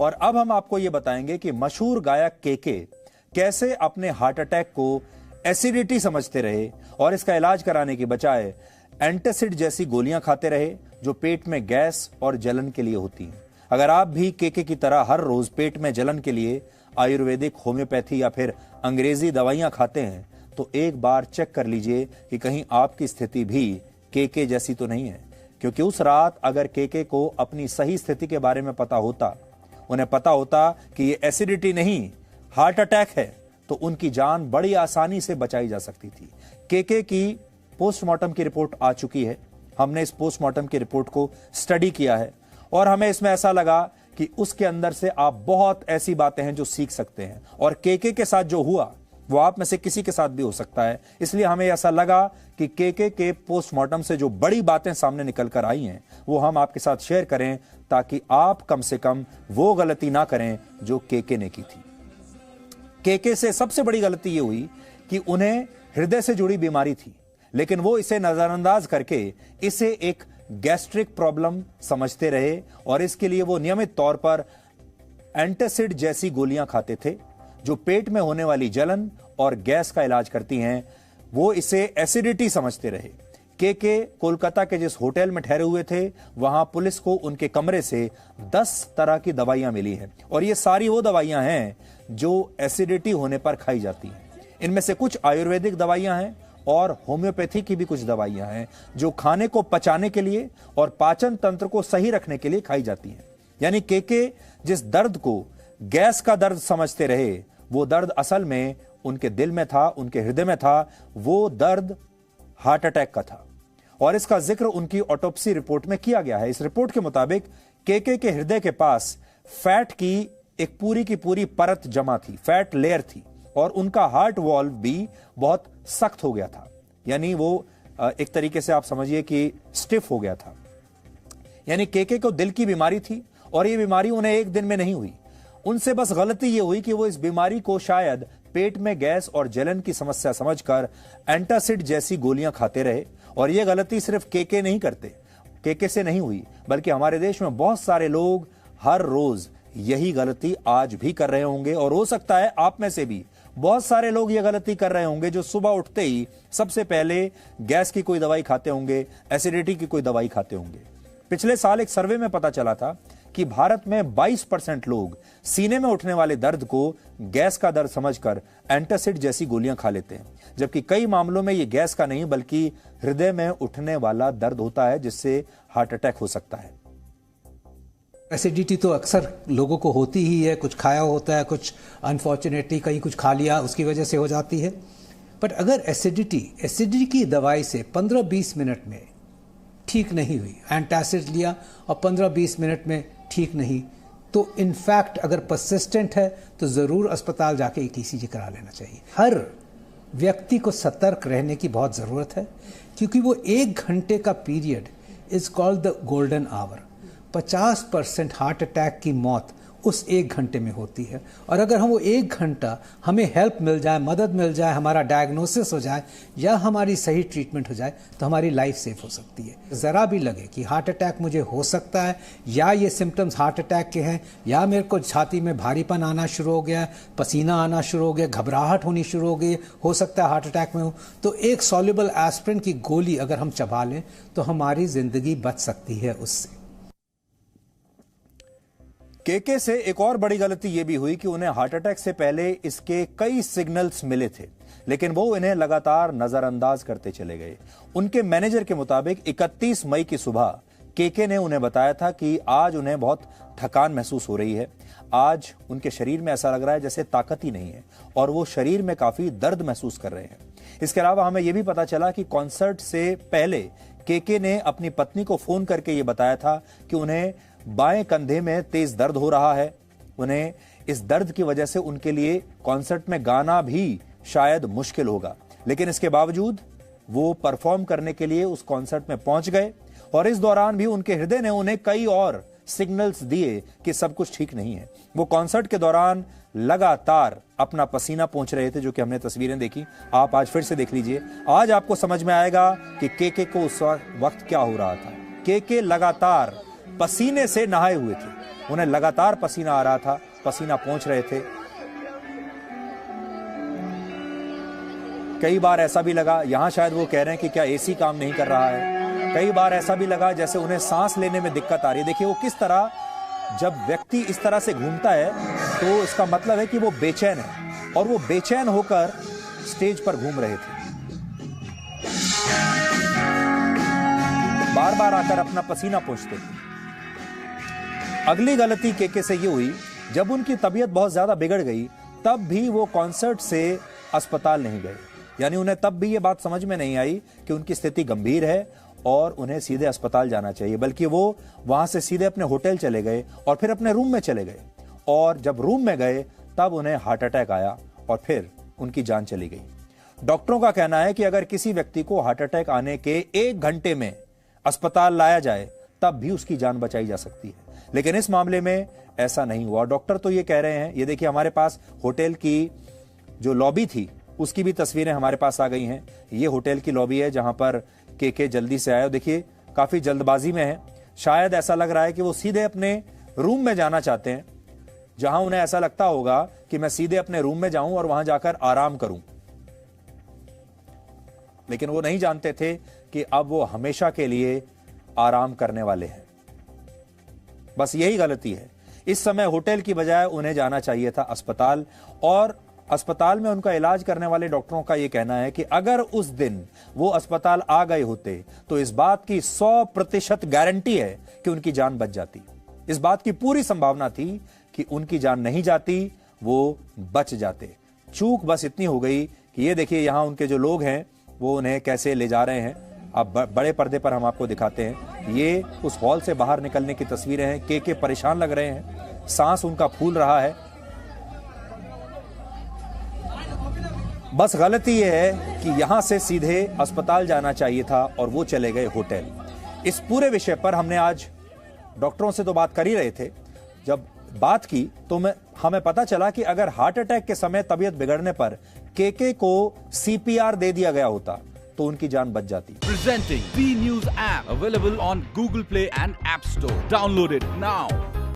और अब हम आपको यह बताएंगे कि मशहूर गायक केके कैसे अपने हार्ट अटैक को एसिडिटी समझते रहे और इसका इलाज कराने की बजाय एंटासिड जैसी गोलियां खाते रहे जो पेट में गैस और जलन के लिए होती हैं। अगर आप भी केके की तरह हर रोज पेट में जलन के लिए आयुर्वेदिक, होम्योपैथी या फिर अंग्रेजी दवाइयां खाते हैं तो एक बार चेक कर लीजिए कि कहीं आपकी स्थिति भी केके जैसी तो नहीं है। क्योंकि उस रात अगर केके को अपनी सही स्थिति के बारे में पता होता, उन्हें पता होता कि ये एसिडिटी नहीं हार्ट अटैक है, तो उनकी जान बड़ी आसानी से बचाई जा सकती थी। केके की पोस्टमार्टम की रिपोर्ट आ चुकी है। हमने इस पोस्टमार्टम की रिपोर्ट को स्टडी किया है और हमें इसमें ऐसा लगा कि उसके अंदर से आप बहुत ऐसी बातें हैं जो सीख सकते हैं और केके के साथ जो हुआ वो आप में से किसी के साथ भी हो सकता है। इसलिए हमें ऐसा लगा कि केके के पोस्टमार्टम से जो बड़ी बातें सामने निकल कर आई हैं वो हम आपके साथ शेयर करें ताकि आप कम से कम वो गलती ना करें जो केके ने की थी। केके से सबसे बड़ी गलती ये हुई कि उन्हें हृदय से जुड़ी बीमारी थी, लेकिन वो इसे नजरअंदाज करके इसे एक गैस्ट्रिक प्रॉब्लम समझते रहे और इसके लिए वो नियमित तौर पर एंटासिड जैसी गोलियां खाते थे जो पेट में होने वाली जलन और गैस का इलाज करती हैं। वो इसे एसिडिटी समझते रहे। केके कोलकाता के जिस होटल में ठहरे हुए थे वहां पुलिस को उनके कमरे से 10 तरह की दवाइयां मिली हैं और ये सारी वो दवाइयां हैं जो एसिडिटी होने पर खाई जाती हैं। इनमें से कुछ आयुर्वेदिक दवाइयां हैं और होम्योपैथी की भी कुछ दवाइयां हैं जो खाने को पचाने के लिए और पाचन तंत्र को सही रखने के लिए खाई जाती हैं। यानी केके जिस दर्द को गैस का दर्द समझते रहे वो दर्द असल में उनके दिल में था, उनके हृदय में था। वो दर्द हार्ट अटैक का था और इसका जिक्र उनकी ऑटोप्सी रिपोर्ट में किया गया है। इस रिपोर्ट के मुताबिक केके के हृदय के पास फैट की एक पूरी की पूरी परत जमा थी, फैट लेयर थी और उनका हार्ट वॉल्व भी बहुत सख्त हो गया था। यानी वो एक तरीके से आप समझिए कि स्टिफ हो गया था। यानी केके को दिल की बीमारी थी और ये बीमारी उन्हें एक दिन में नहीं हुई। उनसे बस गलती ये हुई कि वो इस बीमारी को शायद पेट में गैस और जलन की समस्या समझकर एंटासिड जैसी गोलियां खाते रहे और ये गलती सिर्फ केके नहीं करते, केके से नहीं हुई, बल्कि हमारे देश में बहुत सारे लोग हर रोज यही गलती आज भी कर रहे होंगे और हो सकता है आप में से भी बहुत सारे लोग ये गलती कर रहे होंगे जो सुबह उठते ही सबसे पहले गैस की कोई दवाई खाते होंगे, एसिडिटी की कोई दवाई खाते होंगे। पिछले साल एक सर्वे में पता चला था कि भारत में 22% लोग सीने में उठने वाले दर्द को गैस का दर्द समझकर एंटासिड जैसी गोलियां खा लेते हैं, जबकि कई मामलों में यह गैस का नहीं बल्कि हृदय में उठने वाला दर्द होता है जिससे हार्ट अटैक हो सकता है। एसिडिटी तो अक्सर लोगों को होती ही है, कुछ खाया होता है, कुछ अनफॉर्चुनेटली कहीं कुछ खा लिया उसकी वजह से हो जाती है। बट अगर एसिडिटी की दवाई से 15-20 मिनट में ठीक नहीं हुई, एंटासिड लिया और 15-20 मिनट में ठीक नहीं, तो इनफैक्ट अगर परसिस्टेंट है तो ज़रूर अस्पताल जाके एक ईसीजी करा लेना चाहिए। हर व्यक्ति को सतर्क रहने की बहुत ज़रूरत है क्योंकि वो 1 घंटे का period is called the golden hour. 50% heart attack की मौत उस 1 घंटे में होती है और अगर हम वो 1 घंटा हमें हेल्प मिल जाए, मदद मिल जाए, हमारा डायग्नोसिस हो जाए या हमारी सही ट्रीटमेंट हो जाए तो हमारी लाइफ सेफ हो सकती है। ज़रा भी लगे कि हार्ट अटैक मुझे हो सकता है या ये सिम्टम्स हार्ट अटैक के हैं या मेरे को छाती में भारीपन आना शुरू हो गया, पसीना आना शुरू हो गया, घबराहट होनी शुरू हो गई, हो सकता है हार्ट अटैक में हो, तो एक सॉल्युबल एस्पिरिन की गोली अगर हम चबा लें तो हमारी ज़िंदगी बच सकती है उससे। केके से एक और बड़ी गलती यह भी हुई कि उन्हें हार्ट अटैक से पहले इसके कई सिग्नल्स मिले थे, लेकिन वो इन्हें लगातार नजरअंदाज करते चले गए। उनके मैनेजर के मुताबिक 31 मई की सुबह केके ने उन्हें बताया था कि आज उन्हें बहुत थकान महसूस हो रही है, आज उनके शरीर में ऐसा लग रहा है जैसे ताकत ही नहीं है और वो शरीर में काफी दर्द महसूस कर रहे हैं। इसके अलावा हमें यह भी पता चला कि कॉन्सर्ट से पहले केके ने अपनी पत्नी को फोन करके ये बताया था कि उन्हें बाएं कंधे में तेज दर्द हो रहा है। उन्हें इस दर्द की वजह से उनके लिए कॉन्सर्ट में गाना भी शायद मुश्किल होगा, लेकिन इसके बावजूद वो परफॉर्म करने के लिए उस कॉन्सर्ट में पहुंच गए और इस दौरान भी उनके हृदय ने उन्हें कई और सिग्नल्स दिए कि सब कुछ ठीक नहीं है। वो कॉन्सर्ट के दौरान लगातार अपना पसीना पोंछ रहे थे, जो कि हमने तस्वीरें देखी। आप आज फिर से देख लीजिए, आज आपको समझ में आएगा कि केके को उस वक्त क्या हो रहा था। केके लगातार पसीने से नहाए हुए थे, उन्हें लगातार पसीना आ रहा था, पसीना पोंछ रहे थे। कई बार ऐसा भी लगा, यहां शायद वो कह रहे हैं कि क्या एसी काम नहीं कर रहा है। कई बार ऐसा भी लगा जैसे उन्हें सांस लेने में दिक्कत आ रही है। देखिए वो किस तरह, जब व्यक्ति इस तरह से घूमता है तो इसका मतलब है कि वो बेचैन है, और वो बेचैन होकर स्टेज पर घूम रहे थे। बार बार आकर अपना पसीना पोंछते थे। अगली गलती केके से ये हुई, जब उनकी तबीयत बहुत ज्यादा बिगड़ गई तब भी वो कॉन्सर्ट से अस्पताल नहीं गए। यानी उन्हें तब भी ये बात समझ में नहीं आई कि उनकी स्थिति गंभीर है और उन्हें सीधे अस्पताल जाना चाहिए, बल्कि वो वहां से सीधे अपने होटल चले गए और फिर अपने रूम में चले गए। और जब रूम में गए तब उन्हें हार्ट अटैक आया और फिर उनकी जान चली गई। डॉक्टरों का कहना है कि अगर किसी व्यक्ति को हार्ट अटैक आने के 1 घंटे में अस्पताल लाया जाए तब भी उसकी जान बचाई जा सकती है, लेकिन इस मामले में ऐसा नहीं हुआ। डॉक्टर तो ये कह रहे हैं, ये देखिए हमारे पास होटल की जो लॉबी थी उसकी भी तस्वीरें हमारे पास आ गई हैं। ये होटल की लॉबी है जहां पर केके जल्दी से आए। देखिए काफी जल्दबाजी में है, शायद ऐसा लग रहा है कि वो सीधे अपने रूम में जाना चाहते हैं, जहां उन्हें ऐसा लगता होगा कि मैं सीधे अपने रूम में जाऊं और वहां जाकर आराम करूं। लेकिन वो नहीं जानते थे कि अब वो हमेशा के लिए आराम करने वाले हैं। बस यही गलती है। इस समय होटल की बजाय उन्हें जाना चाहिए था अस्पताल, और अस्पताल में उनका इलाज करने वाले डॉक्टरों का यह कहना है कि अगर उस दिन वो अस्पताल आ गए होते तो इस बात की 100% गारंटी है कि उनकी जान बच जाती। इस बात की पूरी संभावना थी कि उनकी जान नहीं जाती, वो बच जाते। चूक बस इतनी हो गई कि ये देखिए यहां उनके जो लोग हैं वो उन्हें कैसे ले जा रहे हैं। अब बड़े पर्दे पर हम आपको दिखाते हैं। ये उस हॉल से बाहर निकलने की तस्वीरें हैं। केके परेशान लग रहे हैं, सांस उनका फूल रहा है। बस गलती यह है कि यहां से सीधे अस्पताल जाना चाहिए था और वो चले गए होटल। इस पूरे विषय पर हमने आज डॉक्टरों से तो बात कर ही रहे थे। जब बात की तो हमें पता चला कि अगर हार्ट अटैक के समय तबीयत बिगड़ने पर केके को सीपीआर दे दिया गया होता तो उनकी जान बच जाती। Presenting B News app available on Google Play and App Store. Download it now.